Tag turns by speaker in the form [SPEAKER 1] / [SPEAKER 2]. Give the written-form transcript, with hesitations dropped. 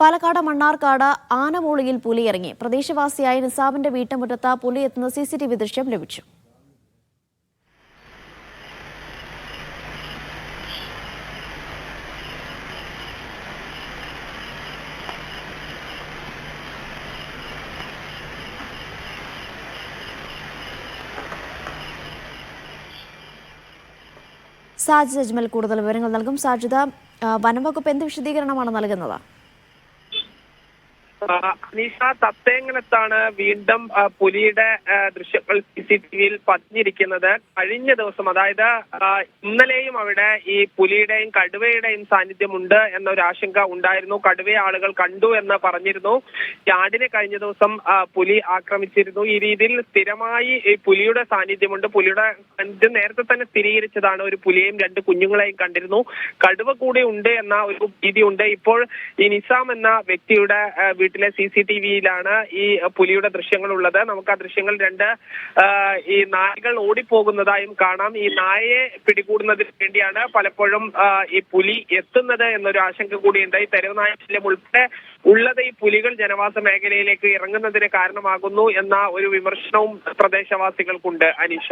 [SPEAKER 1] പാലക്കാട് മണ്ണാർക്കാട് ആനമൂളിയിൽ പുലിയിറങ്ങി. പ്രദേശവാസിയായ നിസാമിന്റെ വീട്ടുമുറ്റത്ത് പുലി എത്തുന്ന CCTV ദൃശ്യം ലഭിച്ചു. സാജിദ് അജ്മൽ കൂടുതൽ വിവരങ്ങൾ നൽകും. സാജിദ, വനംവകുപ്പ് എന്ത് വിശദീകരണമാണ് നൽകുന്നത്?
[SPEAKER 2] അനീഷ, തത്തേങ്ങനത്താണ് വീണ്ടും പുലിയുടെ ദൃശ്യങ്ങൾ CCTVയിൽ പതിഞ്ഞിരിക്കുന്നത്. കഴിഞ്ഞ ദിവസം, അതായത് ഇന്നലെയും അവിടെ ഈ പുലിയുടെയും കടുവയുടെയും സാന്നിധ്യമുണ്ട് എന്നൊരു ആശങ്ക ഉണ്ടായിരുന്നു. കടുവയെ ആളുകൾ കണ്ടു എന്ന് പറഞ്ഞിരുന്നു. ആടിനെ കഴിഞ്ഞ ദിവസം പുലി ആക്രമിച്ചിരുന്നു. ഈ രീതിയിൽ സ്ഥിരമായി ഈ പുലിയുടെ സാന്നിധ്യമുണ്ട്. പുലിയുടെ സാന്നിധ്യം നേരത്തെ തന്നെ സ്ഥിരീകരിച്ചതാണ്. ഒരു പുലിയെയും 2 കുഞ്ഞുങ്ങളെയും കണ്ടിരുന്നു. കടുവ കൂടി ഉണ്ട് എന്ന ഒരു ഭീതിയുണ്ട്. ഇപ്പോൾ ഈ നിസാം എന്ന വ്യക്തിയുടെ വീട്ടിലെ CCTVയിലാണ് ഈ പുലിയുടെ ദൃശ്യങ്ങൾ ഉള്ളത്. നമുക്ക് ആ ദൃശ്യങ്ങൾ 2 ഈ നായകൾ ഓടിപ്പോകുന്നതായും കാണാം. ഈ നായയെ പിടികൂടുന്നതിന് വേണ്ടിയാണ് പലപ്പോഴും ഈ പുലി എത്തുന്നത് എന്നൊരു ആശങ്ക കൂടിയുണ്ട്. ഈ തെരുവ് നായ ശല്യം ഉൾപ്പെടെ ഉള്ളത് ഈ പുലികൾ ജനവാസ മേഖലയിലേക്ക് ഇറങ്ങുന്നതിന് കാരണമാകുന്നു എന്ന ഒരു വിമർശനവും പ്രദേശവാസികൾക്കുണ്ട്. അനീഷ.